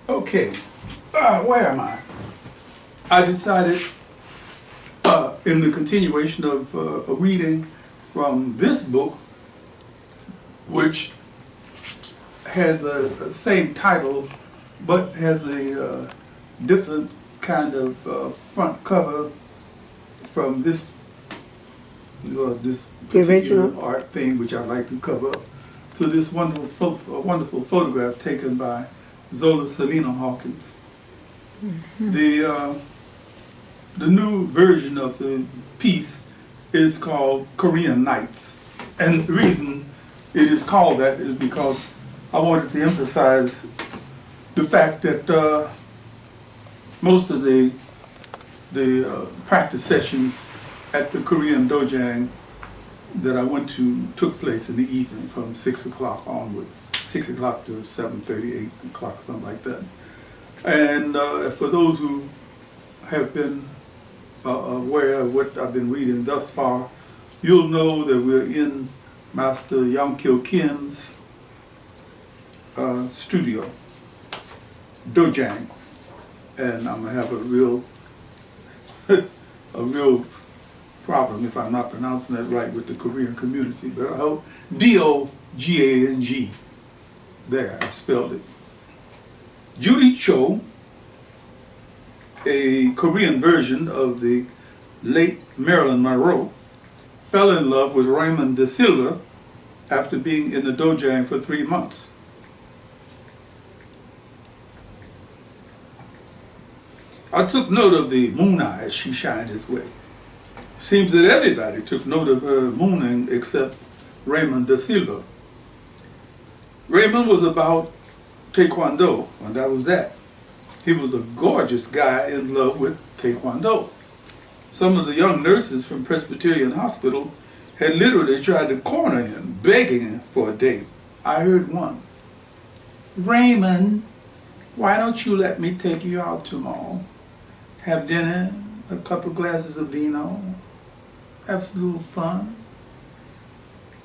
Okay, where am I? I decided in the continuation of a reading from this book, which has a same title, but has a different kind of front cover from this this particular art thing, which I like to cover up, to this wonderful photograph taken by Zola Salena-Hawkins. The new version of the piece is called Korean Nights. And the reason it is called that is because I wanted to emphasize the fact that most of the practice sessions at the Korean Dojang that I went to took place in the evening from 6 o'clock onwards, 6 o'clock to 7:30, 8 o'clock, something like that. And for those who have been aware of what I've been reading thus far, you'll know that we're in Master Young-Kil Kim's studio, Dojang, and I'm gonna have a real problem if I'm not pronouncing that right with the Korean community, but I hope D-O-G-A-N-G. There, I spelled it. Judy Cho, a Korean version of the late Marilyn Monroe, fell in love with Raymond De Silva after being in the Dojang for 3 months. I took note of the moon eyes she shined his way. Seems that everybody took note of her mooning except Raymond De Silva. Raymond was about Taekwondo, and that was that. He was a gorgeous guy in love with Taekwondo. Some of the young nurses from Presbyterian Hospital had literally tried to corner him, begging him for a date. I heard one. Raymond, why don't you let me take you out tomorrow? Have dinner, a couple glasses of vino, have some little fun.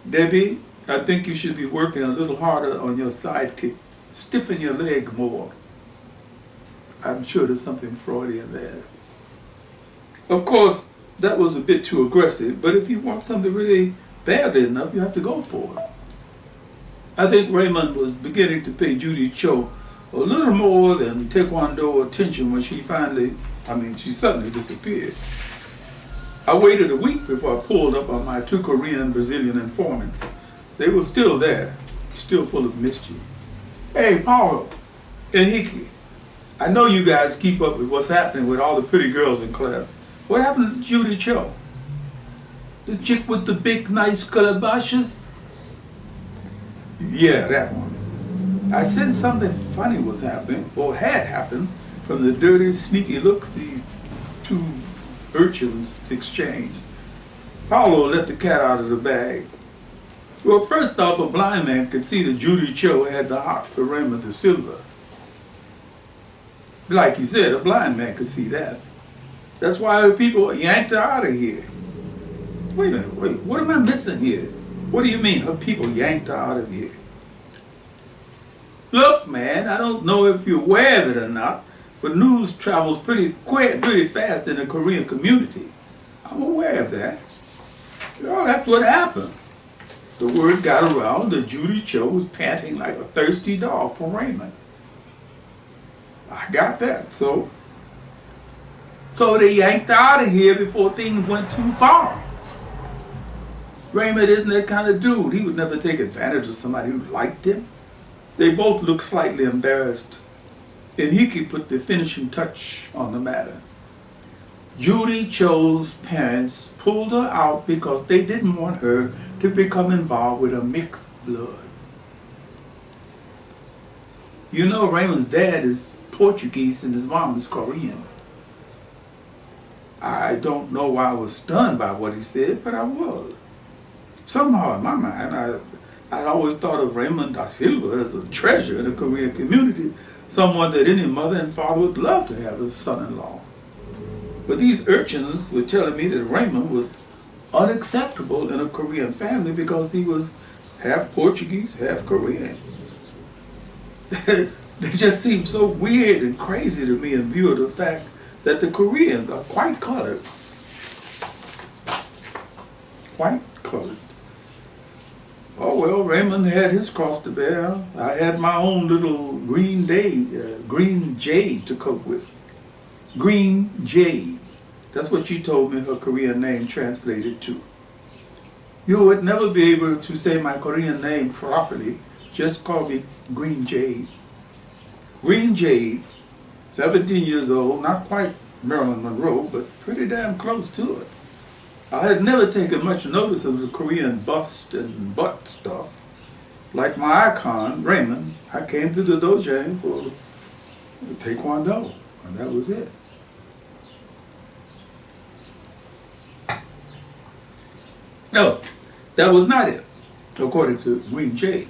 Debbie, I think you should be working a little harder on your sidekick. Stiffen your leg more. I'm sure there's something Freudian there. Of course, that was a bit too aggressive, but if you want something really badly enough, you have to go for it. I think Raymond was beginning to pay Judy Cho a little more than Taekwondo attention when she suddenly disappeared. I waited a week before I pulled up on my 2 Korean Brazilian informants. They were still there, still full of mischief. Hey, Paulo and Hiki, I know you guys keep up with what's happening with all the pretty girls in class. What happened to Judy Cho? The chick with the big, nice calabashes? Yeah, that one. I said something funny was happening, or had happened, from the dirty, sneaky looks these 2 urchins exchanged. Paulo let the cat out of the bag. Well, first off, a blind man could see that Judy Cho had the hots for Raymond De Silva. Like you said, a blind man could see that. That's why people yanked her out of here. Wait a minute, what am I missing here? What do you mean, her people yanked her out of here? Look, man, I don't know if you're aware of it or not, but news travels pretty fast in the Korean community. I'm aware of that. Well, that's what happened. The word got around that Judy Cho was panting like a thirsty dog for Raymond. I got that, so they yanked her out of here before things went too far. Raymond isn't that kind of dude. He would never take advantage of somebody who liked him. They both looked slightly embarrassed, and Hiki put the finishing touch on the matter. Judy Cho's parents pulled her out because they didn't want her to become involved with a mixed blood. You know, Raymond's dad is Portuguese and his mom is Korean. I don't know why I was stunned by what he said, but I was. Somehow in my mind, I'd always thought of Raymond Da Silva as a treasure in the Korean community, someone that any mother and father would love to have as son-in-law. But these urchins were telling me that Raymond was unacceptable in a Korean family because he was half Portuguese, half Korean. They just seem so weird and crazy to me in view of the fact that the Koreans are quite colored. Quite colored. Oh well, Raymond had his cross to bear. I had my own little green jade to cope with. Green jade. That's what you told me her Korean name translated to. You would never be able to say my Korean name properly. Just call me Green Jade. Green Jade, 17 years old, not quite Marilyn Monroe, but pretty damn close to it. I had never taken much notice of the Korean bust and butt stuff. Like my icon, Raymond, I came to the Dojang for Taekwondo, and that was it. No, that was not it, according to Green Jade.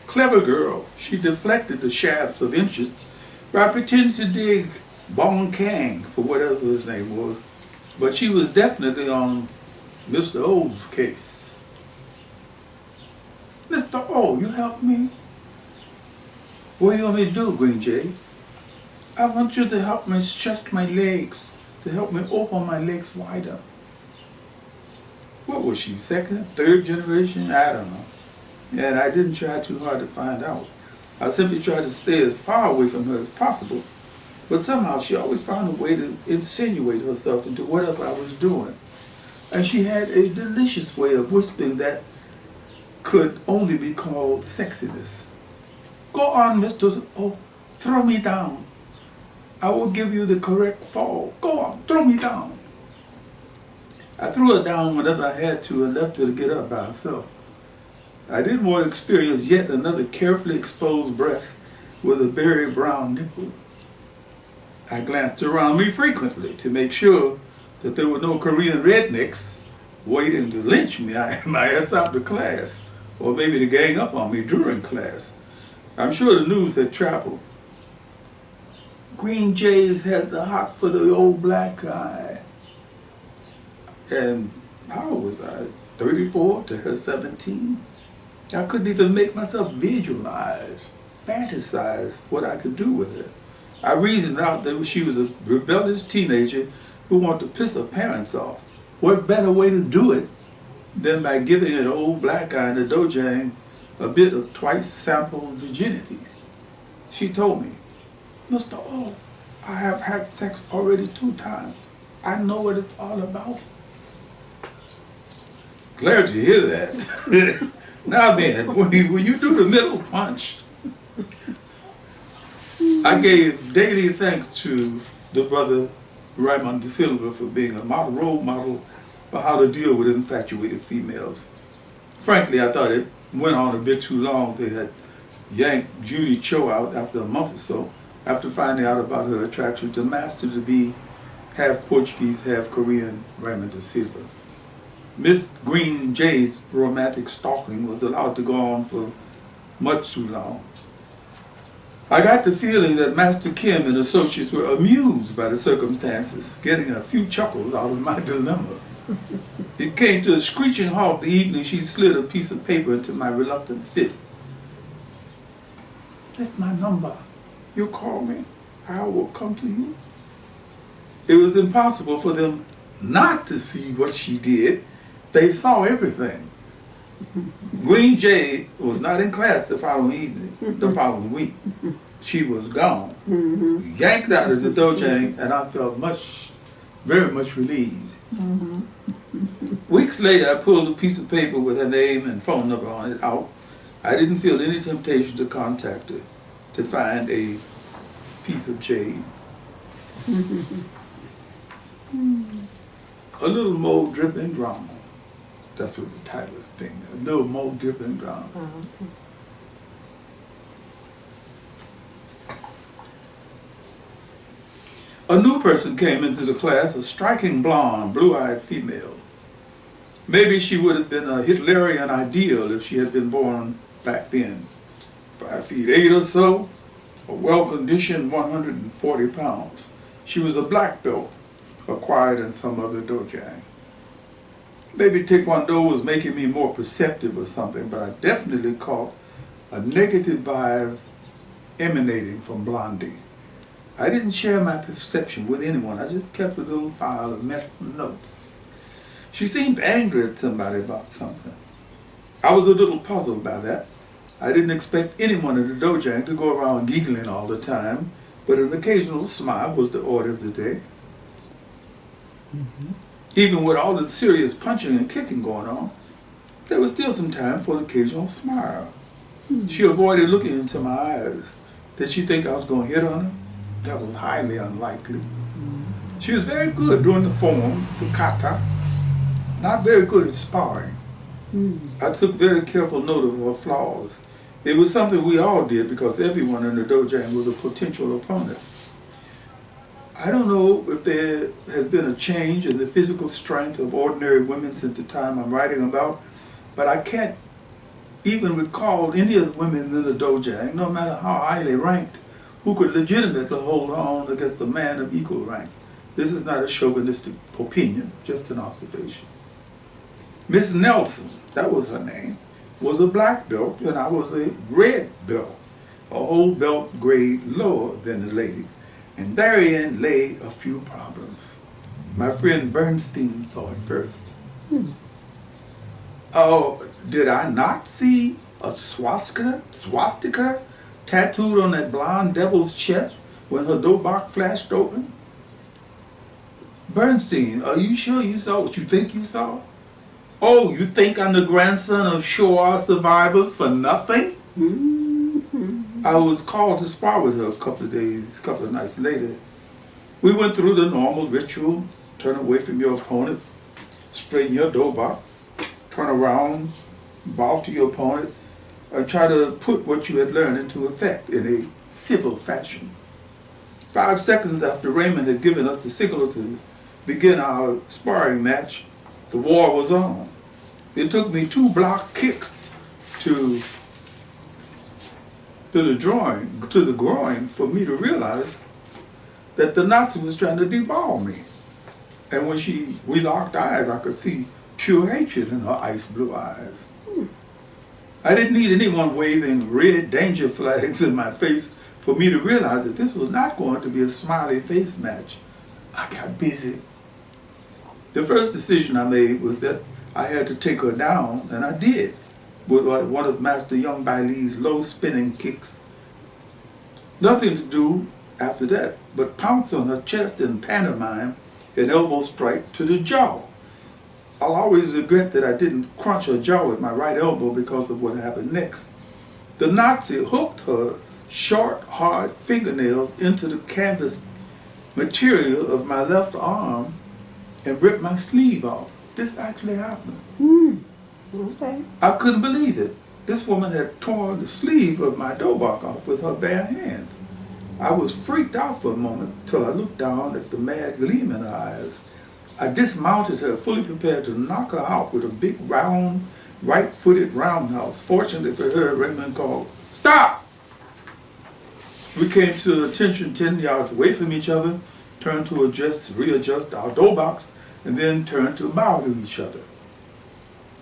Clever girl, she deflected the shafts of interest by pretending to dig Bong Kang, for whatever his name was, but she was definitely on Mr. O's case. Mr. O, you help me? What do you want me to do, Green Jay? I want you to help me stretch my legs, to help me open my legs wider. What was she, second, third generation? I don't know. And I didn't try too hard to find out. I simply tried to stay as far away from her as possible. But somehow she always found a way to insinuate herself into whatever I was doing. And she had a delicious way of whispering that could only be called sexiness. Go on, Mr. Oh, throw me down. I will give you the correct fall. Go on, throw me down. I threw her down whenever I had to and left her to get up by herself. I didn't want to experience yet another carefully exposed breast with a very brown nipple. I glanced around me frequently to make sure that there were no Korean rednecks waiting to lynch me my ass out of class, or maybe to gang up on me during class. I'm sure the news had traveled. Green Jays has the hot for the old black guy. And how old was I? 34 to her 17? I couldn't even make myself visualize, fantasize what I could do with her. I reasoned out that she was a rebellious teenager who wanted to piss her parents off. What better way to do it than by giving an old black guy in the Dojang a bit of twice sampled virginity? She told me, Mr. O, I have had sex already 2 times. I know what it's all about. Glad to hear that. Now then, when you do the middle punch, I gave daily thanks to the brother Raymond de Silva for being a role model for how to deal with infatuated females. Frankly, I thought it went on a bit too long. They had yanked Judy Cho out after a month or so, after finding out about her attraction to Master to be half Portuguese, half Korean Raymond de Silva. Miss Green Jay's romantic stalking was allowed to go on for much too long. I got the feeling that Master Kim and associates were amused by the circumstances, getting a few chuckles out of my dilemma. It came to a screeching halt the evening she slid a piece of paper into my reluctant fist. That's my number. You call me, I will come to you. It was impossible for them not to see what she did. They saw everything. Green Jade was not in class the following week. She was gone. Yanked out of the Dojang, and I felt very much relieved. Weeks later, I pulled a piece of paper with her name and phone number on it out. I didn't feel any temptation to contact her to find a piece of jade. A little more dripping drama. That's what the title of the thing is. A little more dripping drama. A new person came into the class, a striking blonde, blue-eyed female. Maybe she would have been a Hitlerian ideal if she had been born back then. 5'8" or so, a well-conditioned 140 pounds. She was a black belt, acquired in some other Dojang. Maybe Taekwondo was making me more perceptive or something, but I definitely caught a negative vibe emanating from Blondie. I didn't share my perception with anyone. I just kept a little file of mental notes. She seemed angry at somebody about something. I was a little puzzled by that. I didn't expect anyone in the Dojang to go around giggling all the time, but an occasional smile was the order of the day. Even with all the serious punching and kicking going on, there was still some time for an occasional smile. She avoided looking into my eyes. Did she think I was going to hit on her? That was highly unlikely. She was very good doing the form, the kata, not very good at sparring. I took very careful note of her flaws. It was something we all did because everyone in the Dojang was a potential opponent. I don't know if there has been a change in the physical strength of ordinary women since the time I'm writing about, but I can't even recall any of the women in the Dojang, no matter how highly ranked, who could legitimately hold on against a man of equal rank. This is not a chauvinistic opinion, just an observation. Miss Nelson, that was her name, was a black belt and I was a red belt, a whole belt grade lower than the lady. And therein lay a few problems. My friend Bernstein saw it first. Oh, did I not see a swastika tattooed on that blonde devil's chest when her dobak flashed open? Bernstein, are you sure you saw what you think you saw? Oh, you think I'm the grandson of Shoah survivors for nothing? I was called to spar with her a couple of nights later. We went through the normal ritual: turn away from your opponent, straighten your dobak, turn around, bow to your opponent, and try to put what you had learned into effect in a civil fashion. 5 seconds after Raymond had given us the signal to begin our sparring match, the war was on. It took me 2 block kicks to the groin for me to realize that the Nazi was trying to deball me. And when we locked eyes, I could see pure hatred in her ice blue eyes. I didn't need anyone waving red danger flags in my face for me to realize that this was not going to be a smiley face match. I got busy. The first decision I made was that I had to take her down, and I did, with one of Master Young Bai Lee's low spinning kicks. Nothing to do after that but pounce on her chest and pantomime an elbow strike to the jaw. I'll always regret that I didn't crunch her jaw with my right elbow because of what happened next. The Nazi hooked her short, hard fingernails into the canvas material of my left arm and ripped my sleeve off. This actually happened. Okay. I couldn't believe it. This woman had torn the sleeve of my dobak off with her bare hands. I was freaked out for a moment till I looked down at the mad gleam in her eyes. I dismounted her, fully prepared to knock her out with a big round, right-footed roundhouse. Fortunately for her, Raymond called, "Stop!" We came to attention 10 yards away from each other, turned to readjust our dobaks, and then turned to bow to each other.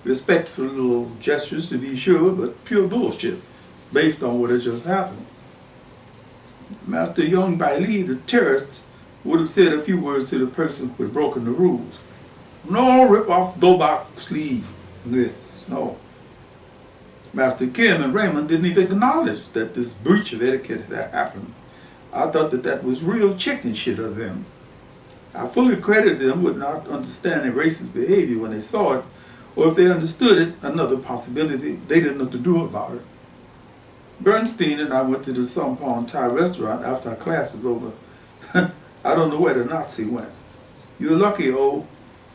Respectful little gestures to be sure, but pure bullshit based on what had just happened. Master Young Bai Lee, the terrorist, would have said a few words to the person who had broken the rules. No rip off dobak sleeve. This, no. Master Kim and Raymond didn't even acknowledge that this breach of etiquette had happened. I thought that was real chicken shit of them. I fully credited them with not understanding racist behavior when they saw it, or if they understood it, another possibility, they didn't know what to do about it. Bernstein and I went to the Sampon Thai restaurant after our class was over. I don't know where the Nazi went. You're lucky, oh.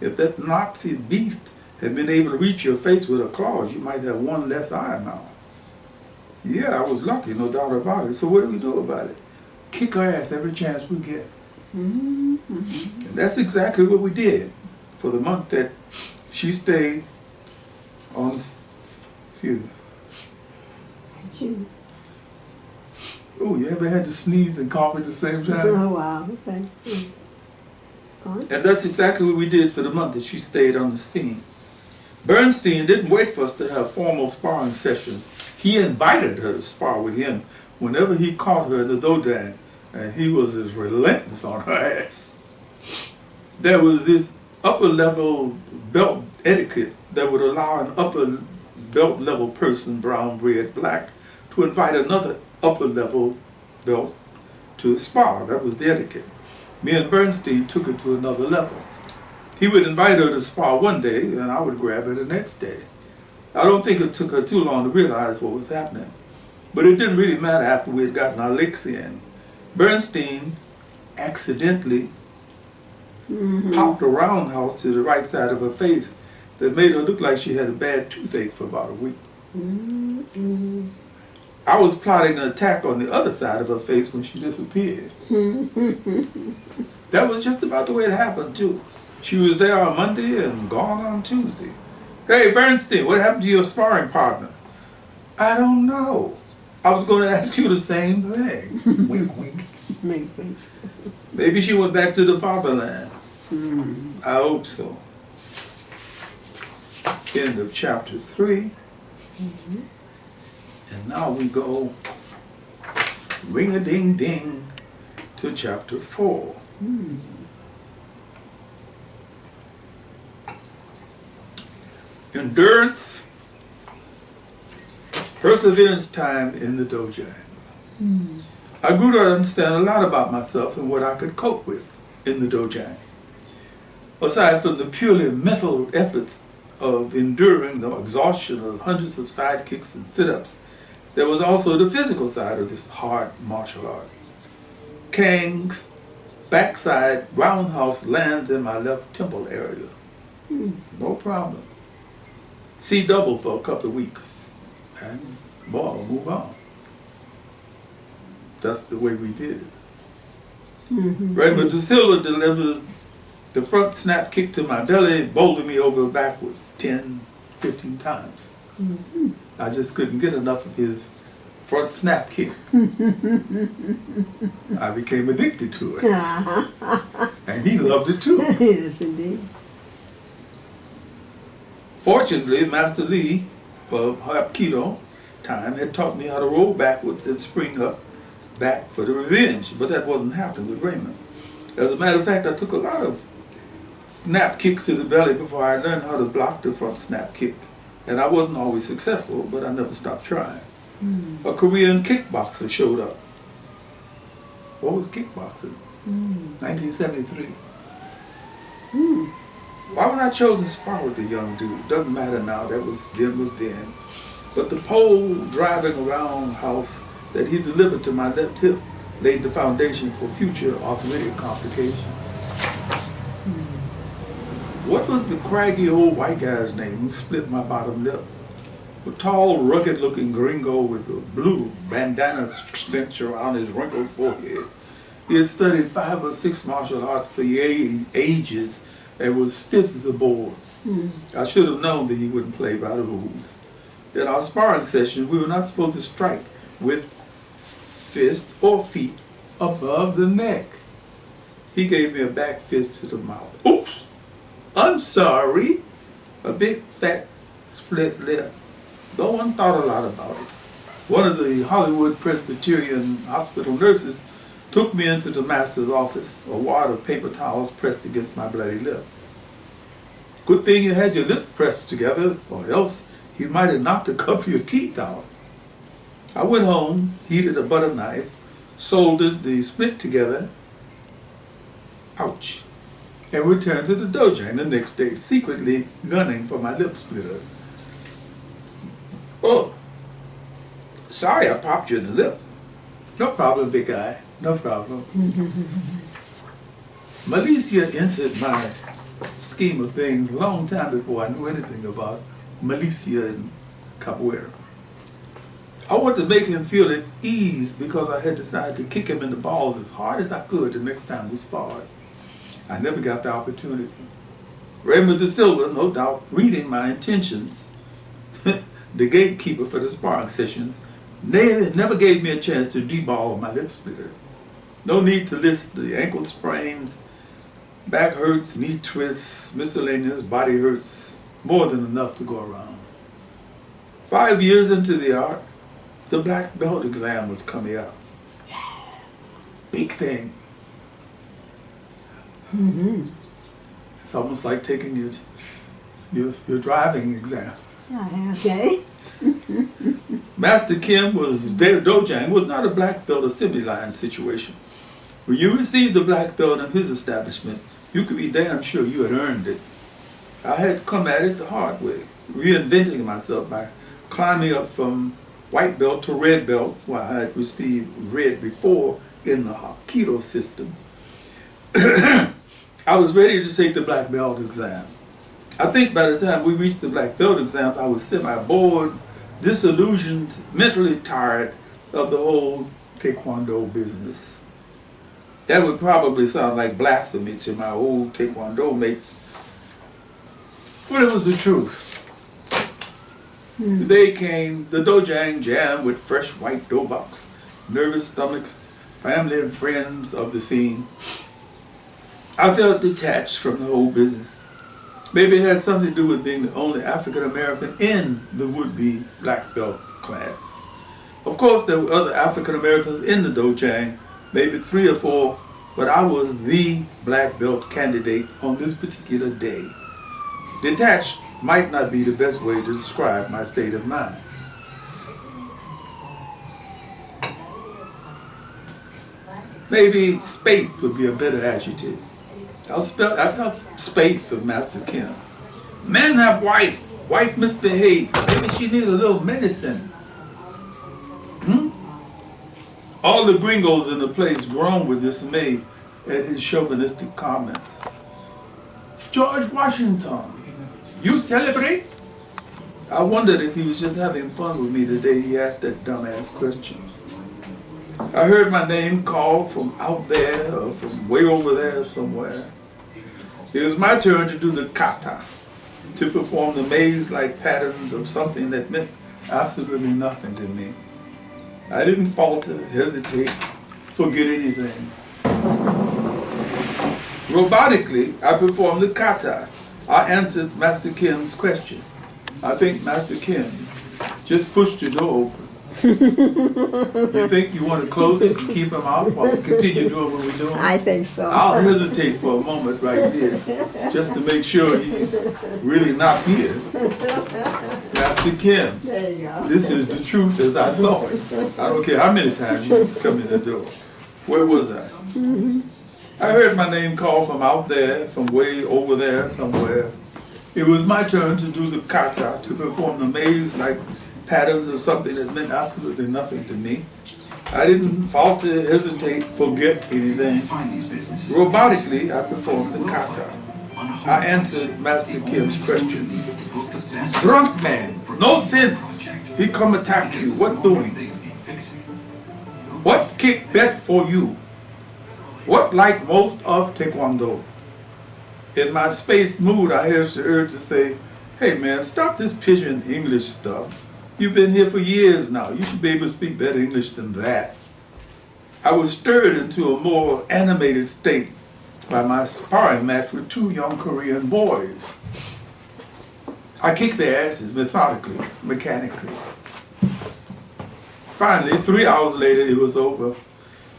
If that Nazi beast had been able to reach your face with her claws, you might have one less eye now. Yeah, I was lucky, no doubt about it. So what do we do about it? Kick her ass every chance we get. And that's exactly what we did for the month that she stayed on, excuse me. Oh, you ever had to sneeze and cough at the same time? Oh, wow. Okay. And that's exactly what we did for the month that she stayed on the scene. Bernstein didn't wait for us to have formal sparring sessions. He invited her to spar with him whenever he caught her in the Dojang, and he was as relentless on her ass, there was this upper level belt etiquette that would allow an upper belt level person, brown, red, black, to invite another upper level belt to spar. That was the etiquette. Me and Bernstein took it to another level. He would invite her to spar one day, and I would grab her the next day. I don't think it took her too long to realize what was happening. But it didn't really matter after we had gotten our licks in. Bernstein accidentally popped a roundhouse to the right side of her face that made her look like she had a bad toothache for about a week. I was plotting an attack on the other side of her face when she disappeared. That was just about the way it happened, too. She was there on Monday and gone on Tuesday. Hey, Bernstein, what happened to your sparring partner? I don't know. I was going to ask you the same thing. Wink, wink. Maybe. Maybe she went back to the fatherland. I hope so. End of chapter 3. And now we go ring-a-ding-ding to chapter 4. Endurance, perseverance time in the Dojang. I grew to understand a lot about myself and what I could cope with in the Dojang. Aside from the purely mental efforts of enduring the exhaustion of hundreds of side kicks and sit-ups, there was also the physical side of this hard martial arts. Kang's backside roundhouse lands in my left temple area. No problem. See double for a couple of weeks, and ball, move on. That's the way we did it. Raymond De Silva delivers the front snap kick to my belly, bowling me over backwards 10, 15 times. I just couldn't get enough of his front snap kick. I became addicted to it. And he loved it too. Yes, indeed. Fortunately, Master Lee of Hapkido time had taught me how to roll backwards and spring up back for the revenge, but that wasn't happening with Raymond. As a matter of fact, I took a lot of snap kicks to the belly before I learned how to block the front snap kick. And I wasn't always successful, but I never stopped trying. A Korean kickboxer showed up. What was kickboxing? 1973. Why was I chosen to spar with the young dude? Doesn't matter now, that was then. But the pole driving around house that he delivered to my left hip laid the foundation for future arthritic complications. What was the craggy old white guy's name who split my bottom lip? A tall, rugged-looking gringo with a blue bandana cinched around his wrinkled forehead. He had studied 5 or 6 martial arts for ages and was stiff as a board. I should have known that he wouldn't play by the rules. In our sparring session, we were not supposed to strike with fist or feet above the neck. He gave me a back fist to the mouth. Oops! I'm sorry. A big, fat, split lip. No one thought a lot about it. One of the Hollywood Presbyterian hospital nurses took me into the master's office, a wad of paper towels pressed against my bloody lip. Good thing you had your lip pressed together, or else he might have knocked a couple of your teeth out. I went home, heated a butter knife, soldered the split together, ouch, and returned to the Dojang the next day, secretly gunning for my lip splitter. Oh, sorry I popped you in the lip. No problem, big guy, no problem. Militia entered my scheme of things a long time before I knew anything about militia and capoeira. I wanted to make him feel at ease because I had decided to kick him in the balls as hard as I could the next time we sparred. I never got the opportunity. Raymond De Silva, no doubt, reading my intentions, the gatekeeper for the sparring sessions, never gave me a chance to deball my lip splitter. No need to list the ankle sprains, back hurts, knee twists, miscellaneous body hurts, more than enough to go around. 5 years into the art, the black belt exam was coming up. Big thing. Mm-hmm. It's almost like taking your driving exam. Okay. Master Kim was, Dojang was not a black belt assembly line situation. When you received the black belt in his establishment, you could be damn sure you had earned it. I had come at it the hard way, reinventing myself by climbing up from white belt to red belt, while I had received red before in the Hapkido system. I was ready to take the black belt exam. I think by the time we reached the black belt exam, I was semi-bored, disillusioned, mentally tired of the whole Taekwondo business. That would probably sound like blasphemy to my old Taekwondo mates, but it was the truth. The day came, the Dojang jam with fresh white doughbox, nervous stomachs, family and friends of the scene. I felt detached from the whole business. Maybe it had something to do with being the only African American in the would-be black belt class. Of course, there were other African Americans in the Dojang, maybe 3 or 4, but I was the black belt candidate on this particular day. Detached might not be the best way to describe my state of mind. Maybe spaced would be a better adjective. I felt spaced for Master Kim. Men have wife misbehaved. Maybe she need a little medicine. All the gringos in the place groaned with dismay at his chauvinistic comments. George Washington, you celebrate? I wondered if he was just having fun with me the day he asked that dumbass question. I heard my name called from out there or from way over there somewhere. It was my turn to do the kata, to perform the maze-like patterns of something that meant absolutely nothing to me. I didn't falter, hesitate, forget anything. Robotically, I performed the kata. I answered Master Kim's question. I think Master Kim just pushed the door open. You think you want to close it and keep him out while we continue doing what we're doing? I think so. I'll hesitate for a moment right here, just to make sure he's really not here. Master Kim, There you go. this is the truth as I saw it. I don't care how many times you come in the door. Where was I? I heard my name called from out there, from way over there somewhere. It was my turn to do the kata, to perform the maze-like patterns of something that meant absolutely nothing to me. I didn't falter, hesitate, forget anything. Robotically, I performed the kata. I answered Master Kim's question. Drunk man, no sense. He come attack you. What doing? What kick best for you? What like most of Taekwondo? In my spaced mood, I had the urge to say, hey man, stop this pigeon English stuff. You've been here for years now. You should be able to speak better English than that. I was stirred into a more animated state by my sparring match with 2 young Korean boys. I kicked their asses methodically, mechanically. Finally, 3 hours later, it was over.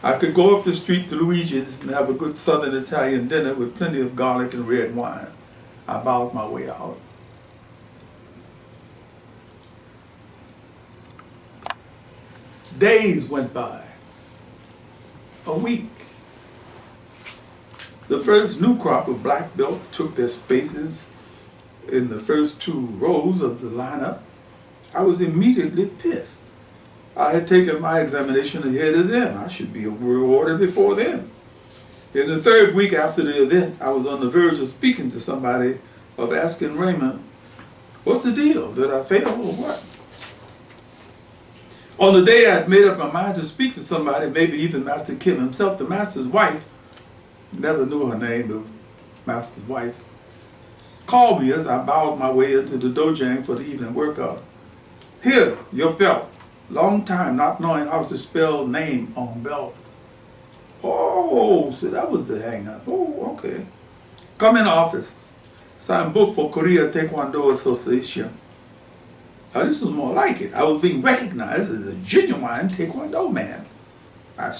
I could go up the street to Luigi's and have a good Southern Italian dinner with plenty of garlic and red wine. I bowed my way out. Days went by. A week. The first new crop of black belt took their spaces in the first 2 rows of the lineup. I was immediately pissed. I had taken my examination ahead of them. I should be rewarded before them. In the 3rd week after the event, I was on the verge of speaking to somebody, of asking Raymond, what's the deal? Did I fail or what? On the day I had made up my mind to speak to somebody, maybe even Master Kim himself, the master's wife, never knew her name, it was master's wife, called me as I bowed my way into the Dojang for the evening workout. Here, your belt. Long time not knowing how to spell name on belt. Oh, so that was the hang-up. Oh, okay. Come in office. Sign book for Korea Taekwondo Association. This was more like it. I was being recognized as a genuine Taekwondo man. I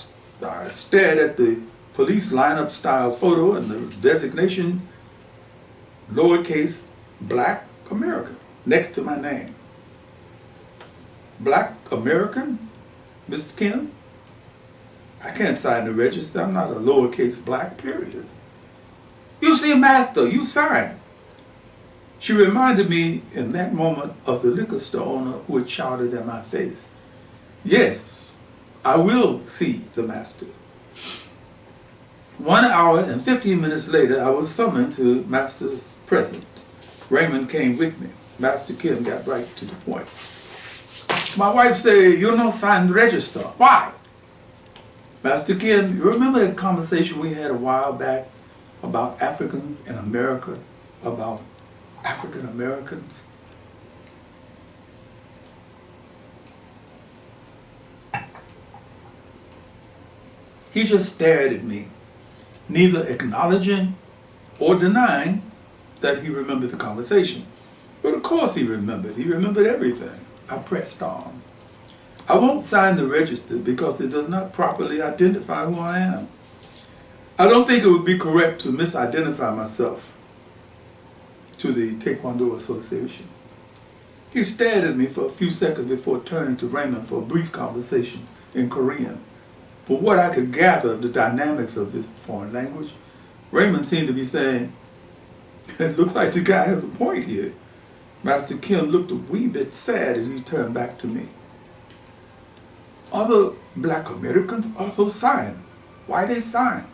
stared at the police lineup style photo and the designation lowercase Black American next to my name. Black American, Mr. Kim? I can't sign the register. I'm not a lowercase black, period. You see, master, you sign. She reminded me in that moment of the liquor store owner who had shouted in my face, yes, I will see the master. 1 hour and 15 minutes later, I was summoned to Master's presence. Raymond came with me. Master Kim got right to the point. My wife said, you don't sign the register. Why? Master Kim, you remember that conversation we had a while back about Africans in America, about African Americans? He just stared at me, neither acknowledging or denying that he remembered the conversation. But of course he remembered. He remembered everything. I pressed on. I won't sign the register because it does not properly identify who I am. I don't think it would be correct to misidentify myself to the Taekwondo Association. He stared at me for a few seconds before turning to Raymond for a brief conversation in Korean. For what I could gather of the dynamics of this foreign language, Raymond seemed to be saying, it looks like the guy has a point here. Master Kim looked a wee bit sad as he turned back to me. Other black Americans also sign. Why they sign?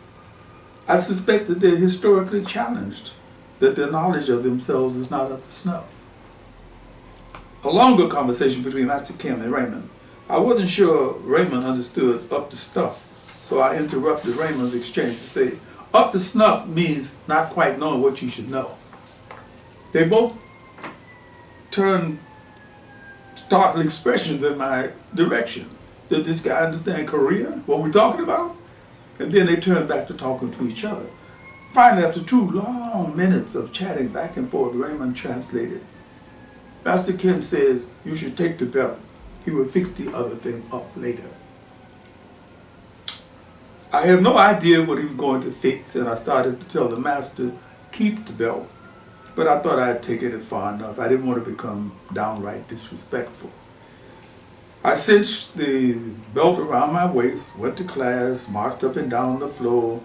I suspect that they're historically challenged, that their knowledge of themselves is not up to snuff. A longer conversation between Master Kim and Raymond. I wasn't sure Raymond understood up to stuff, so I interrupted Raymond's exchange to say, up to snuff means not quite knowing what you should know. They both turned startled expressions in my direction. Did this guy understand Korean? What we're talking about? And then they turned back to talking to each other. Finally, after 2 long minutes of chatting back and forth, Raymond translated. Master Kim says, you should take the belt. He will fix the other thing up later. I have no idea what he was going to fix, and I started to tell the master, keep the belt. But I thought I had taken it far enough. I didn't want to become downright disrespectful. I cinched the belt around my waist, went to class, marched up and down the floor,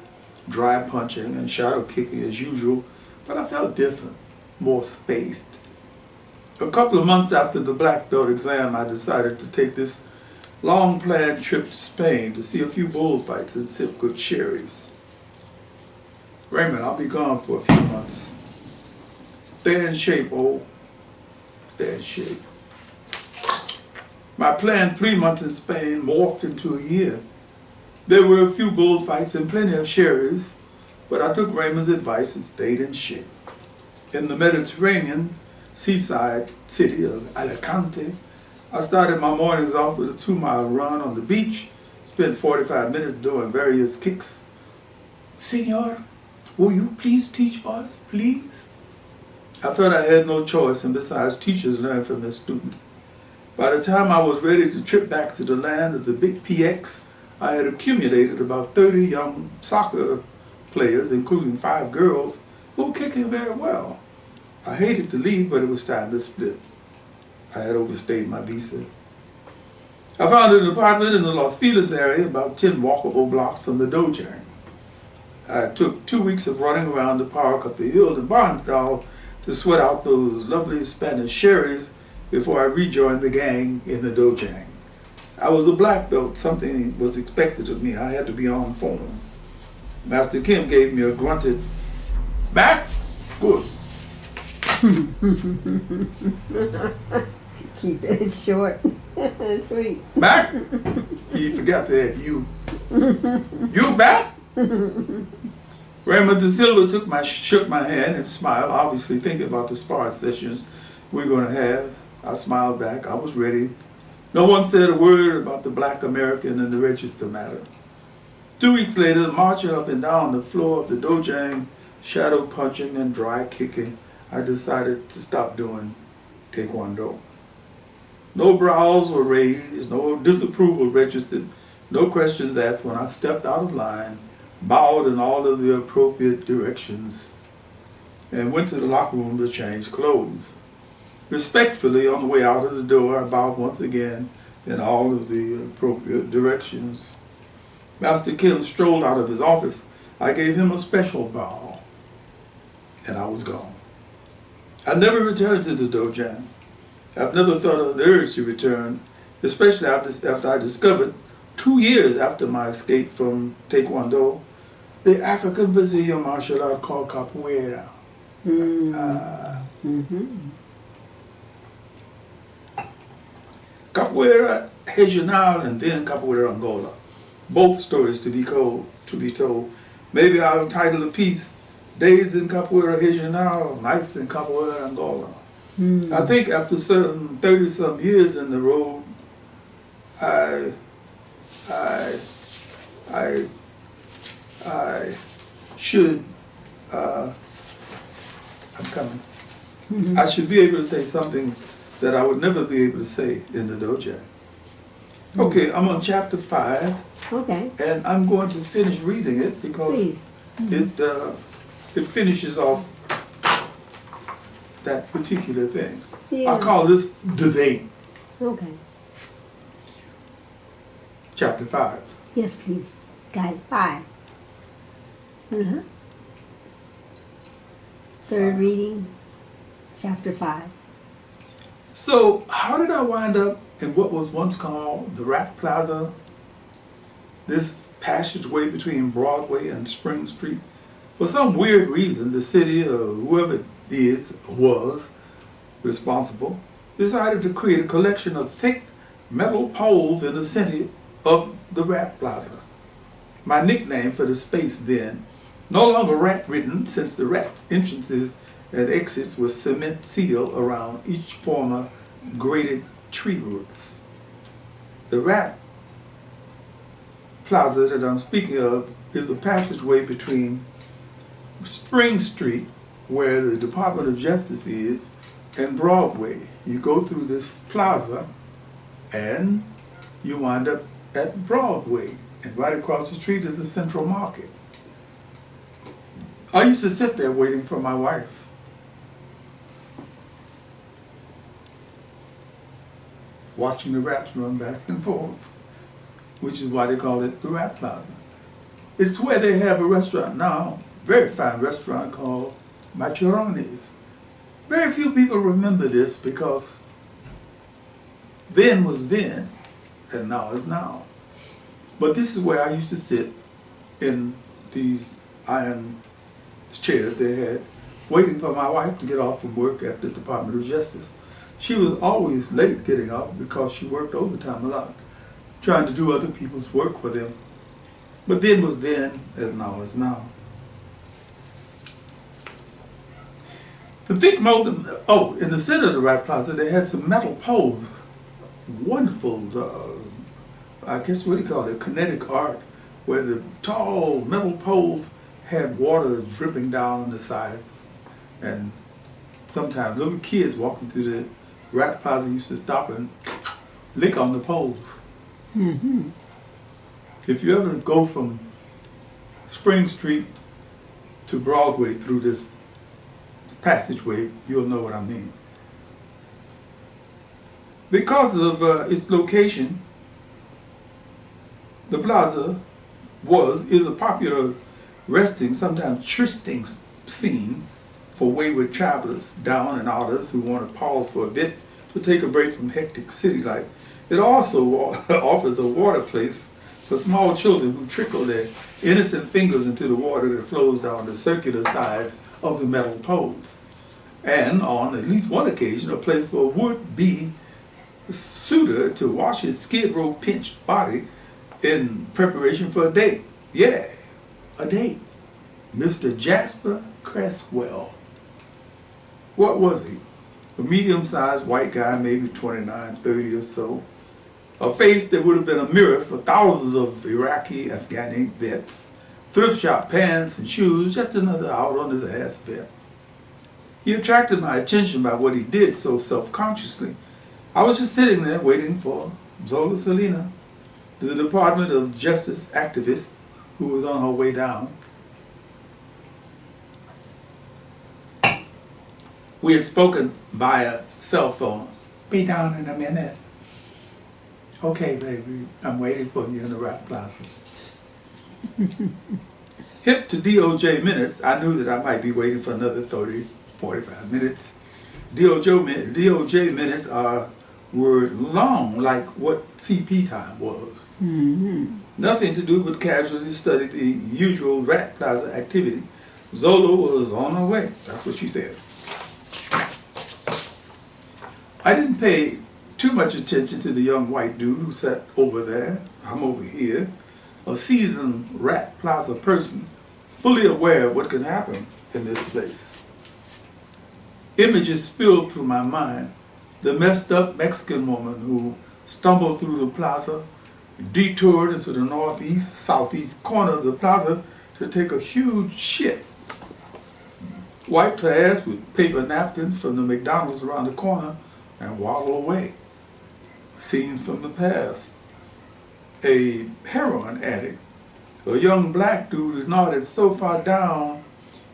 dry punching and shadow kicking as usual, but I felt different, more spaced. A couple of months after the black belt exam, I decided to take this long-planned trip to Spain to see a few bullfights and sip good sherries. Raymond, I'll be gone for a few months. Stay in shape, stay in shape. My planned 3 months in Spain morphed into a year. There were a few bullfights and plenty of sherries, but I took Raymond's advice and stayed in shape. In the Mediterranean seaside city of Alicante, I started my mornings off with a 2-mile run on the beach, spent 45 minutes doing various kicks. Senor, will you please teach us, please? I felt I had no choice, and besides, teachers learn from their students. By the time I was ready to trip back to the land of the big PX, I had accumulated about 30 young soccer players, including 5 girls, who were kicking very well. I hated to leave, but it was time to split. I had overstayed my visa. I found an apartment in the Los Feliz area, about 10 walkable blocks from the Dojang. I took 2 weeks of running around the park up the hill in Barnsdall to sweat out those lovely Spanish sherries before I rejoined the gang in the Dojang. I was a black belt. Something was expected of me. I had to be on form. Master Kim gave me a grunted, back? Good. Keep it short and sweet. Back? He forgot to add you. You back? Raymond De Silva shook my hand and smiled, obviously thinking about the sparring sessions we're going to have. I smiled back. I was ready. No one said a word about the black American and the register matter. 2 weeks later, marching up and down the floor of the Dojang, shadow punching and dry kicking, I decided to stop doing Taekwondo. No brows were raised, no disapproval registered, no questions asked when I stepped out of line, bowed in all of the appropriate directions, and went to the locker room to change clothes. Respectfully, on the way out of the door, I bowed once again in all of the appropriate directions. Master Kim strolled out of his office. I gave him a special bow, and I was gone. I never returned to the Dojang. I've never felt an urge to return, especially after I discovered, 2 years after my escape from Taekwondo, the African Brazilian martial art called capoeira. Capoeira regional and then capoeira Angola. Both stories to be told. Maybe I'll title the piece, Days in Capoeira Regional, Nights in Capoeira Angola. I think after certain 30-some years in the road, I should, I'm coming. I should be able to say something that I would never be able to say in the Dojang. Okay, I'm on chapter 5. Okay. And I'm going to finish reading it because it finishes off that particular thing. Yeah. I call this debate. Okay. Chapter 5. Yes, please. Got it. 5. Third reading, chapter 5. So, how did I wind up in what was once called the Rat Plaza? This passageway between Broadway and Spring Street. For some weird reason, the city, or whoever it is, was responsible, decided to create a collection of thick metal poles in the center of the Rat Plaza. My nickname for the space then, no longer rat-ridden since the rats' entrances and exits were cement sealed around each former grated tree roots. The Rat Plaza that I'm speaking of is a passageway between Spring Street, where the Department of Justice is, and Broadway. You go through this plaza and you wind up at Broadway, and right across the street is the Central Market. I used to sit there waiting for my wife. Watching the rats run back and forth, which is why they call it the Rat Plaza. It's where they have a restaurant now, very fine restaurant called Macaroni's. Very few people remember this because then was then and now is now. But this is where I used to sit in these iron chairs they had, waiting for my wife to get off from work at the Department of Justice. She was always late getting off because she worked overtime a lot, trying to do other people's work for them. But then was then, and now is now. The thick molten, in the center of the Rat Plaza, they had some metal poles. Wonderful, I guess what do you call it, kinetic art, where the tall metal poles had water dripping down the sides. And sometimes little kids walking through the Rat Plaza used to stop and lick on the poles. Mm-hmm. If you ever go from Spring Street to Broadway through this passageway, you'll know what I mean. Because of its location, the plaza is a popular resting, sometimes trysting scene for wayward travelers, down and outers who want to pause for a bit to take a break from hectic city life. It also offers a water place for small children who trickle their innocent fingers into the water that flows down the circular sides of the metal poles. And on at least one occasion, a place for a would-be suitor to wash his skid row pinched body in preparation for a date. Yeah, a date. Mr. Jasper Cresswell. What was he? A medium-sized white guy, maybe 29, 30 or so. A face that would have been a mirror for thousands of Iraqi, Afghani vets. Thrift shop pants and shoes, just another out on his ass vet. He attracted my attention by what he did so self-consciously. I was just sitting there waiting for Zola Salena, the Department of Justice activist who was on her way down. We had spoken via cell phone. Be down in a minute. Okay, baby, I'm waiting for you in the Rap Plaza. Hip to DOJ minutes, I knew that I might be waiting for another 30, 45 minutes. DOJ minutes were long, like what CP time was. Nothing to do but casually study the usual Rat Plaza activity. Zola was on her way. That's what she said. I didn't pay too much attention to the young white dude who sat over there. I'm over here, a seasoned Rat Plaza person, fully aware of what could happen in this place. Images spilled through my mind. The messed up Mexican woman who stumbled through the plaza, detoured into the northeast, southeast corner of the plaza to take a huge shit, wiped her ass with paper napkins from the McDonald's around the corner, and waddle away. Scenes from the past. A heroin addict, a young black dude who nodded so far down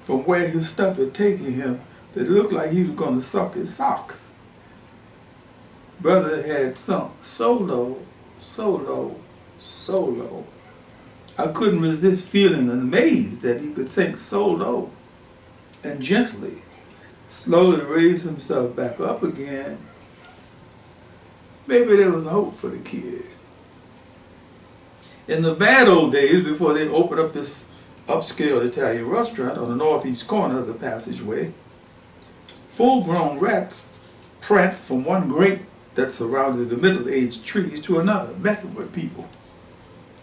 from where his stuff had taken him that it looked like he was going to suck his socks. Brother had sunk so low, so low, so low. I couldn't resist feeling amazed that he could sink so low and gently, slowly raise himself back up again. Maybe there was hope for the kid. In the bad old days, before they opened up this upscale Italian restaurant on the northeast corner of the passageway, full-grown rats pranced from one grate that surrounded the middle-aged trees to another, messing with people.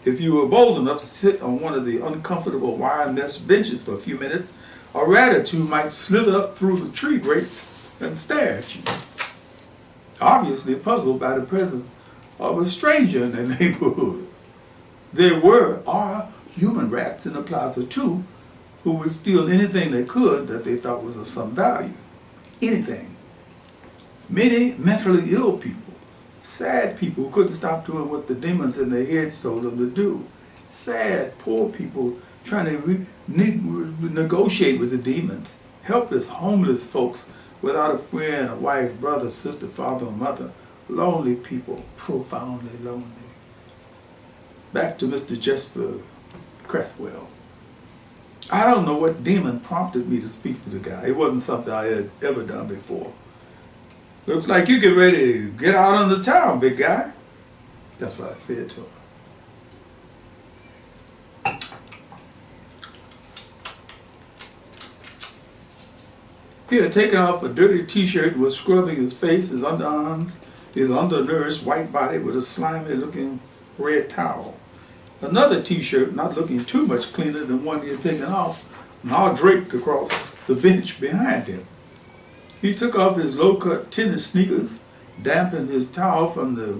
If you were bold enough to sit on one of the uncomfortable wire mesh benches for a few minutes, a rat or two might slither up through the tree grates and stare at you, obviously puzzled by the presence of a stranger in their neighborhood. There are human rats in the plaza too, who would steal anything they could that they thought was of some value. Anything. Many mentally ill people, sad people who couldn't stop doing what the demons in their heads told them to do. Sad, poor people trying to negotiate with the demons. Helpless, homeless folks without a friend, a wife, brother, sister, father, or mother. Lonely people, profoundly lonely. Back to Mr. Jesper Cresswell. I don't know what demon prompted me to speak to the guy. It wasn't something I had ever done before. Looks like you get ready to get out on the town, big guy. That's what I said to him. He had taken off a dirty t-shirt and was scrubbing his face, his underarms, his undernourished white body with a slimy-looking red towel. Another t-shirt, not looking too much cleaner than one he had taken off, now draped across the bench behind him. He took off his low-cut tennis sneakers, dampened his towel from the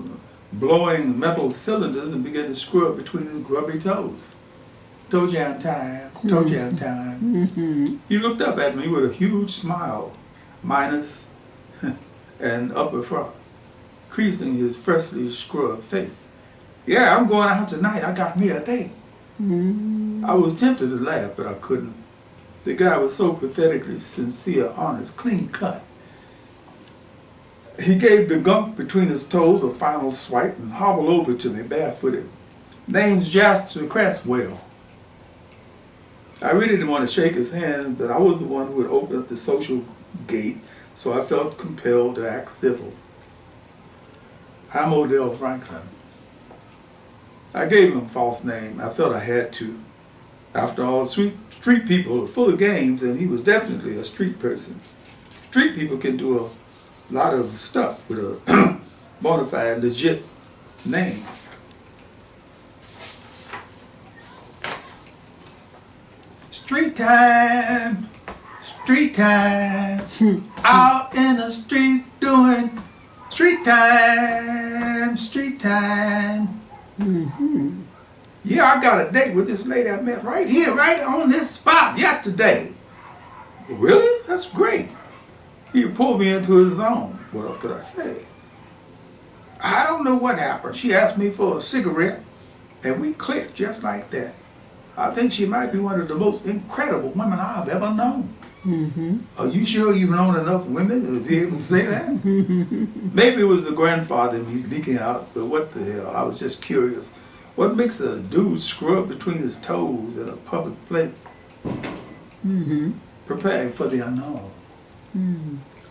blowing metal cylinders, and began to scrub between his grubby toes. Dojang time, Dojang time. He looked up at me with a huge smile, minus and upper front, creasing his freshly scrubbed face. Yeah, I'm going out tonight. I got me a date. I was tempted to laugh, but I couldn't. The guy was so pathetically sincere, honest, clean cut. He gave the gunk between his toes a final swipe and hobbled over to me barefooted. Name's Jasper Cresswell. I really didn't want to shake his hand, but I was the one who had opened up the social gate, so I felt compelled to act civil. I'm Odell Franklin. I gave him a false name. I felt I had to. After all, street people are full of games, and he was definitely a street person. Street people can do a lot of stuff with a bona fide, legit name. Street time, out in the streets doing street time, street time. Yeah, I got a date with this lady I met right here, right on this spot yesterday. Really? That's great. He pulled me into his zone. What else could I say? I don't know what happened. She asked me for a cigarette, and we clicked just like that. I think she might be one of the most incredible women I've ever known. Are you sure you've known enough women to be able to say that? Maybe it was the grandfather in me leaking out, but what the hell? I was just curious. What makes a dude scrub between his toes in a public place? Preparing for the unknown.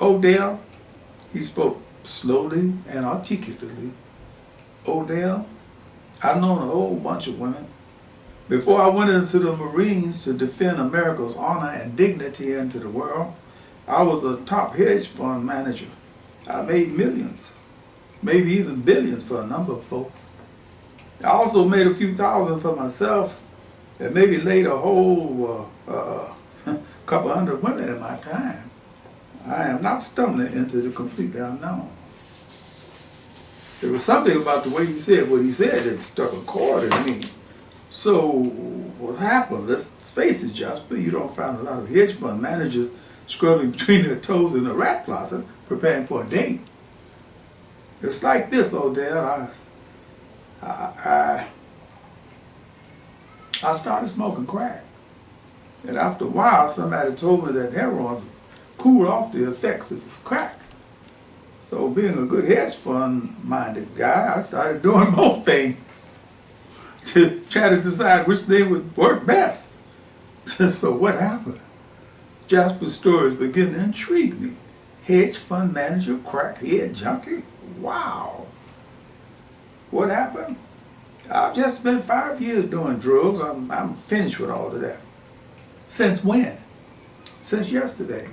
Odell, he spoke slowly and articulately. Odell, I've known a whole bunch of women. Before I went into the Marines to defend America's honor and dignity into the world, I was a top hedge fund manager. I made millions, maybe even billions for a number of folks. I also made a few thousand for myself and maybe laid a whole couple hundred women in my time. I am not stumbling into the completely unknown. There was something about the way he said what he said that struck a chord in me. So what happened? Let's face it, Jasper, you don't find a lot of hedge fund managers scrubbing between their toes in a rat closet preparing for a date. It's like this, Odell. I started smoking crack. And after a while, somebody told me that heroin cooled off the effects of crack. So being a good hedge fund-minded guy, I started doing both things to try to decide which thing would work best. So what happened? Jasper's stories begin to intrigue me. Hedge fund manager, crackhead, junkie? Wow. What happened? I've just spent 5 years doing drugs. I'm finished with all of that. Since when? Since yesterday.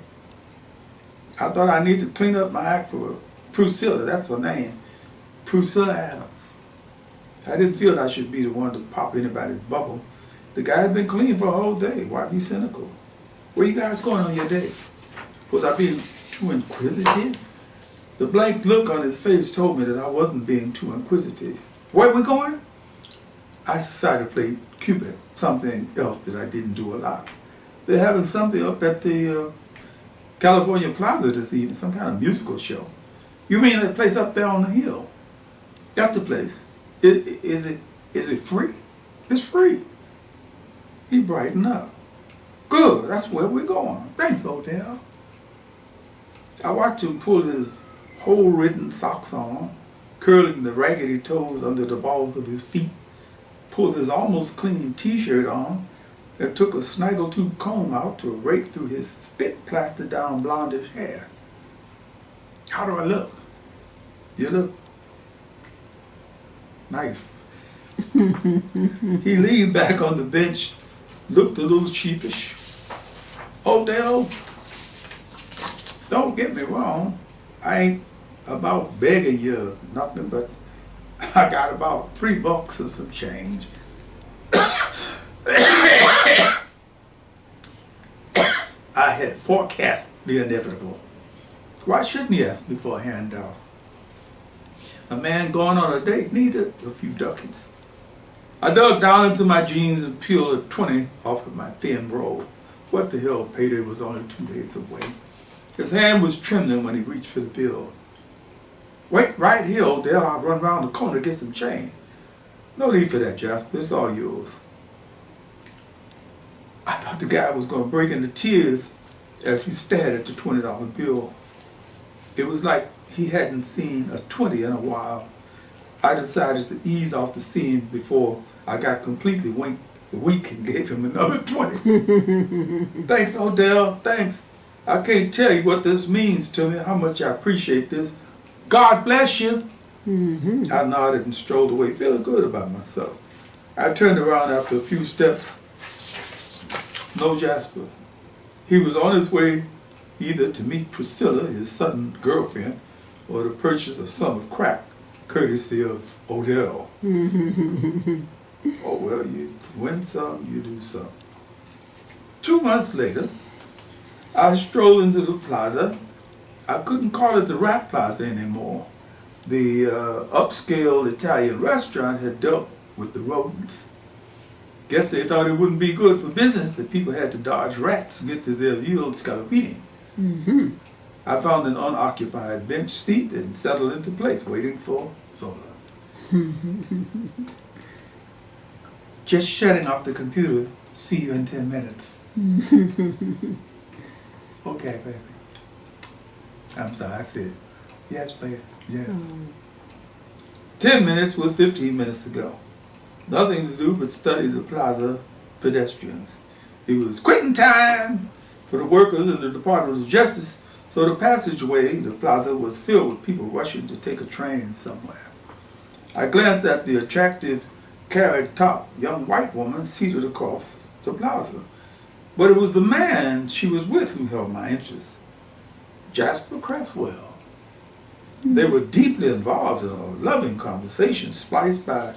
I thought I needed to clean up my act for Priscilla, that's her name, Priscilla Adams. I didn't feel I should be the one to pop anybody's bubble. The guy had been clean for a whole day. Why be cynical? Where you guys going on your day? Was I being too inquisitive? The blank look on his face told me that I wasn't being too inquisitive. Where we going? I decided to play Cupid, something else that I didn't do a lot. They're having something up at the California Plaza this evening, some kind of musical show. You mean that place up there on the hill? That's the place. Is it free? It's free. He brightened up. Good, that's where we're going. Thanks, Odell. I watched him pull his hole-ridden socks on, curling the raggedy toes under the balls of his feet, pulled his almost clean t-shirt on, and took a snaggletooth comb out to rake through his spit-plastered down blondish hair. How do I look? You look nice. He leaned back on the bench, looked a little sheepish. Odell, don't get me wrong. I ain't about begging you nothing, but I got about $3 and some change. I had forecast the inevitable. Why shouldn't he ask me for a handout? A man going on a date needed a few ducats. I dug down into my jeans and peeled a 20 off of my thin roll. What the hell, payday was only 2 days away. His hand was trembling when he reached for the bill. Wait right here, Odell. I'll run around the corner to get some change. No need for that, Jasper. It's all yours. I thought the guy was going to break into tears as he stared at the $20 bill. It was like he hadn't seen a 20 in a while. I decided to ease off the scene before I got completely weak and gave him another 20. Thanks, Odell. Thanks. I can't tell you what this means to me, how much I appreciate this. God bless you. I nodded and strolled away, feeling good about myself. I turned around after a few steps. No Jasper. He was on his way either to meet Priscilla, his sudden girlfriend, or to purchase a sum of crack, courtesy of Odell. Oh, well, you win some, you do some. 2 months later, I strolled into the plaza. I couldn't call it the Rat Plaza anymore. The upscale Italian restaurant had dealt with the rodents. Guess they thought it wouldn't be good for business that people had to dodge rats to get to their veal scallopini. I found an unoccupied bench seat and settled into place, waiting for Zola. Just shutting off the computer. See you in 10 minutes. Okay, baby. I'm sorry, I said, yes, baby, yes. 10 minutes was 15 minutes ago. Nothing to do but study the plaza pedestrians. It was quitting time for the workers in the Department of Justice, so the passageway, the plaza, was filled with people rushing to take a train somewhere. I glanced at the attractive, carrot-topped young white woman seated across the plaza, but it was the man she was with who held my interest, Jasper Cresswell. They were deeply involved in a loving conversation, spliced by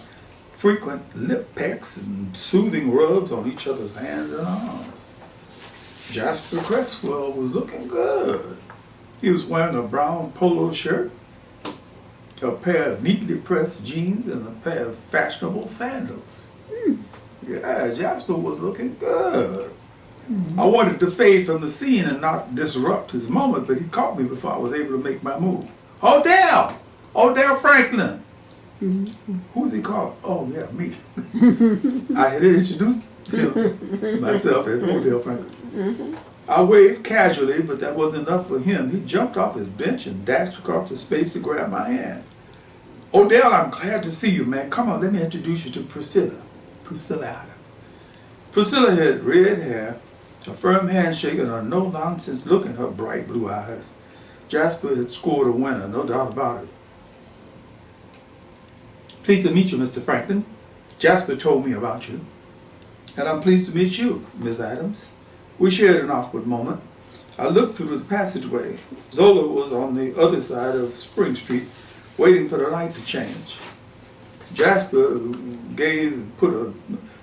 frequent lip pecks and soothing rubs on each other's hands and arms. Jasper Cresswell was looking good. He was wearing a brown polo shirt, a pair of neatly pressed jeans, and a pair of fashionable sandals. Yeah, Jasper was looking good. I wanted to fade from the scene and not disrupt his moment, but he caught me before I was able to make my move. Odell! Odell Franklin! Who is he called? Oh, yeah, me. I had introduced him myself as Odell Franklin. I waved casually, but that wasn't enough for him. He jumped off his bench and dashed across the space to grab my hand. Odell, I'm glad to see you, man. Come on, let me introduce you to Priscilla. Priscilla Adams. Priscilla had red hair, a firm handshake, and a no-nonsense look in her bright blue eyes. Jasper had scored a winner, no doubt about it. Pleased to meet you, Mr. Franklin. Jasper told me about you. And I'm pleased to meet you, Miss Adams. We shared an awkward moment. I looked through the passageway. Zola was on the other side of Spring Street, waiting for the light to change. Jasper put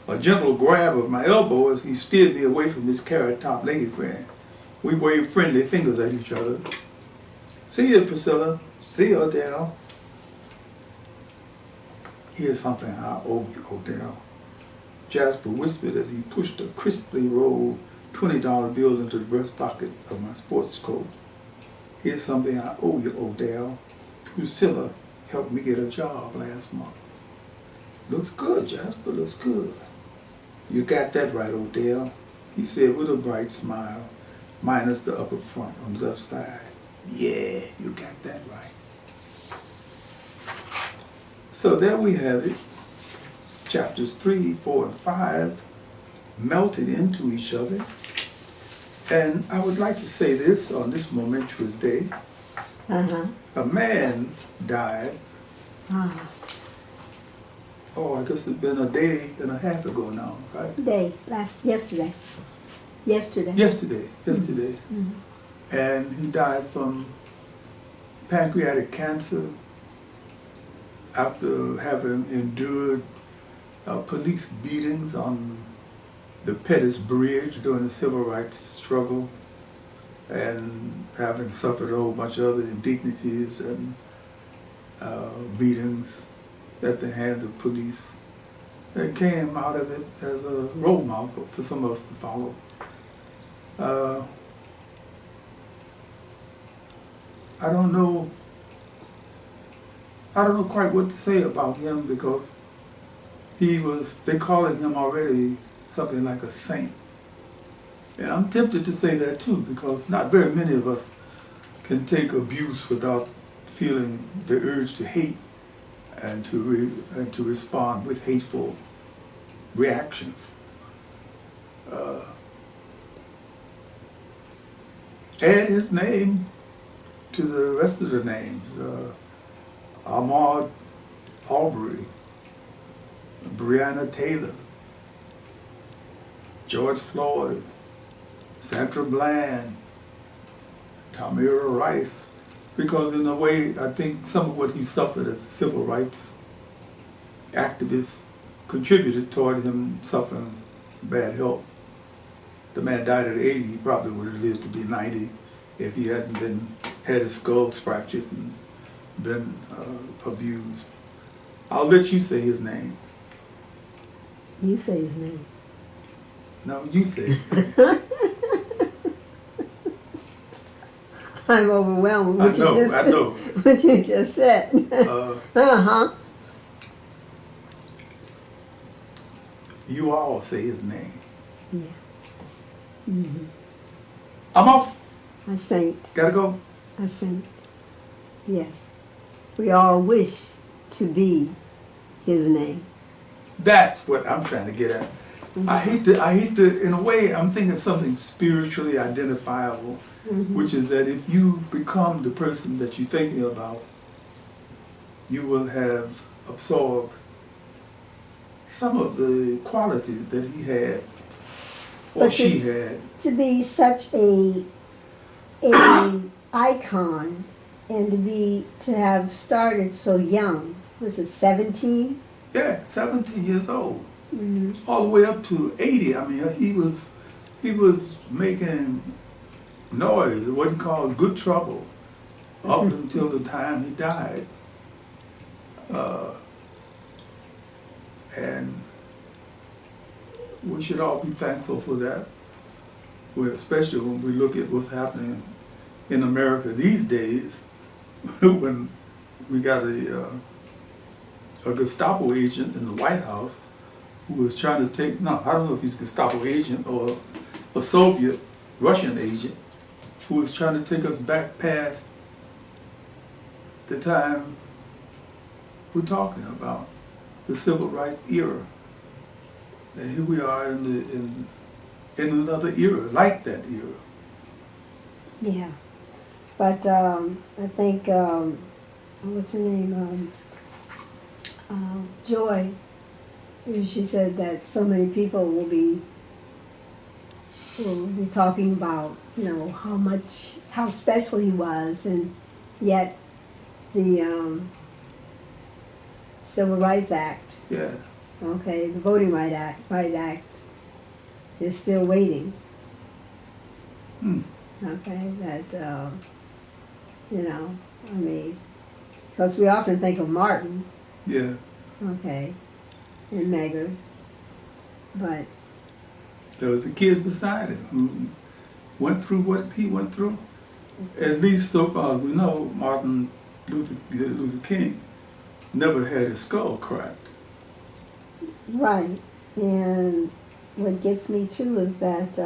a gentle grab of my elbow as he steered me away from his carrot-top lady friend. We waved friendly fingers at each other. See you, Priscilla. See you, Odell. Here's something I owe you, Odell. Jasper whispered as he pushed a crisply rolled $20 bill into the breast pocket of my sports coat. Here's something I owe you, Odell. Priscilla helped me get a job last month. Looks good, Jasper, looks good. You got that right, Odell, he said with a bright smile, minus the upper front on the left side. Yeah, you got that right. So there we have it. Chapters 3, 4, and 5 melted into each other. And I would like to say this on this momentous day. A man died. Oh, I guess it's been a day and a half ago now, right? Yesterday. Yesterday. And he died from pancreatic cancer after having endured police beatings on the Pettus Bridge during the civil rights struggle, and having suffered a whole bunch of other indignities and beatings at the hands of police. That came out of it as a role model for some of us to follow. I don't know quite what to say about him, because they're calling him already something like a saint. And I'm tempted to say that too, because not very many of us can take abuse without feeling the urge to hate and to respond with hateful reactions. Add his name to the rest of the names. Ahmaud Arbery, Breonna Taylor, George Floyd, Sandra Bland, Tamir Rice, because in a way I think some of what he suffered as a civil rights activist contributed toward him suffering bad health. The man died at 80, he probably would have lived to be 90 if he hadn't had his skull fractured and been abused. I'll let you say his name. You say his name. No, you say his name. I'm overwhelmed with what you just I know. what you just said. Uh-huh. You all say his name. Yeah. Mm-hmm. I'm off. A saint. Gotta go. A saint. Yes. We all wish to be his name. That's what I'm trying to get at. Mm-hmm. I hate to, in a way, I'm thinking of something spiritually identifiable, which is that if you become the person that you're thinking about, you will have absorbed some of the qualities that he had or she had. To be such a icon and to have started so young, was it 17? Yeah, 17 years old. Mm-hmm. All the way up to 80. I mean, he was making noise, what he called good trouble, up until the time he died. And we should all be thankful for that. Well, especially when we look at what's happening in America these days, when we got a Gestapo agent in the White House who was trying to take, no, I don't know if he's a Gestapo agent or a Soviet Russian agent, who was trying to take us back past the time we're talking about, the civil rights era. And here we are in another era, like that era. Yeah. But I think, what's her name? Joy. She said that so many people will be talking about, how special he was, and yet the Civil Rights Act, Yeah. okay, the Voting Right Act is still waiting. Okay, that, I mean, because we often think of Martin, Yeah. okay, and Medgar, but There was a kid beside him who went through what he went through. At least so far as we know, Martin Luther King never had his skull cracked. right, and what gets me too is that,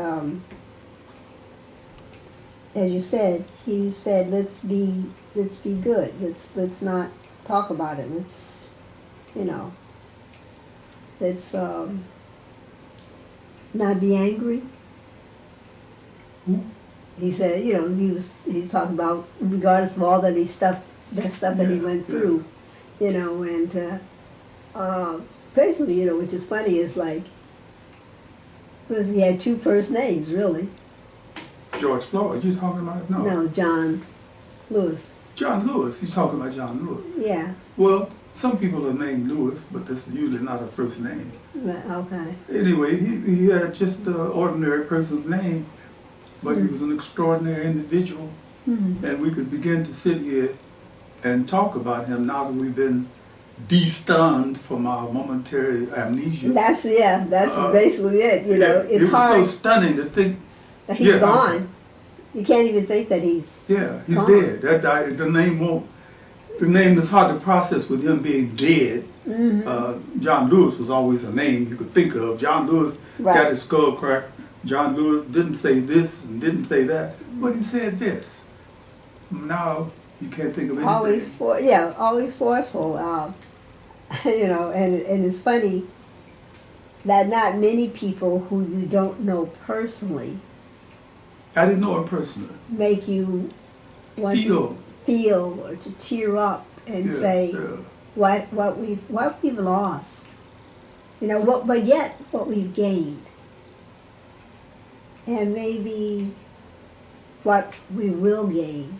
as you said, he said, let's be good. Let's not talk about it. Let's not be angry. He said, he's talking about regardless of all that that he went through, and basically, which is funny, is like, he had two first names, really. George Floyd, you talking about? No, John Lewis. John Lewis, you talking about John Lewis? Yeah. Well, some people are named Lewis, but this is usually not a first name. Okay. Anyway, he had just an ordinary person's name, but he was an extraordinary individual, and we could begin to sit here and talk about him now that we've been de-stunned from our momentary amnesia. That's basically it. It's it was hard. so stunning to think that he's gone. You can't even think that he's he's gone. dead. The name is hard to process with him being dead. John Lewis was always a name you could think of. John Lewis got his skull cracked. John Lewis didn't say this and didn't say that, but he said this. Now you can't think of anything. Always forceful. And it's funny that not many people who you don't know personally. I didn't know him personally. Make you want to feel or to tear up and say what we've lost. But yet what we've gained. And maybe what we will gain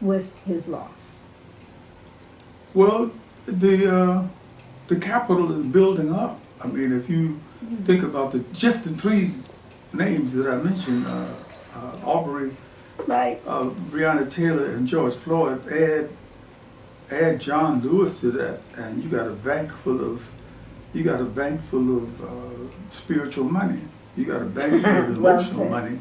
with his loss. Well, the capital is building up. I mean, if you think about just the three names that I mentioned, Aubrey, Breonna Taylor, and George Floyd, add John Lewis to that, and you got a bank full of spiritual money. You got a bank full of emotional money.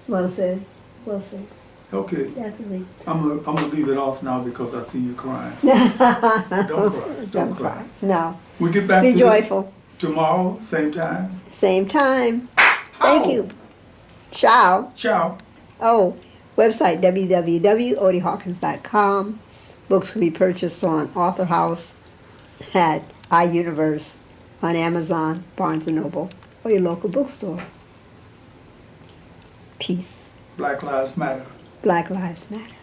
Well said. Well said. Okay. Definitely. I'm gonna leave it off now because I see you crying. Don't cry. Don't cry. No. We'll get back Be to joyful. this tomorrow, same time. Same time. Thank you. Ciao. Ciao. Oh, website www.odiehawkins.com. Books can be purchased on Author House, at iUniverse, on Amazon, Barnes & Noble, or your local bookstore. Peace. Black Lives Matter. Black Lives Matter.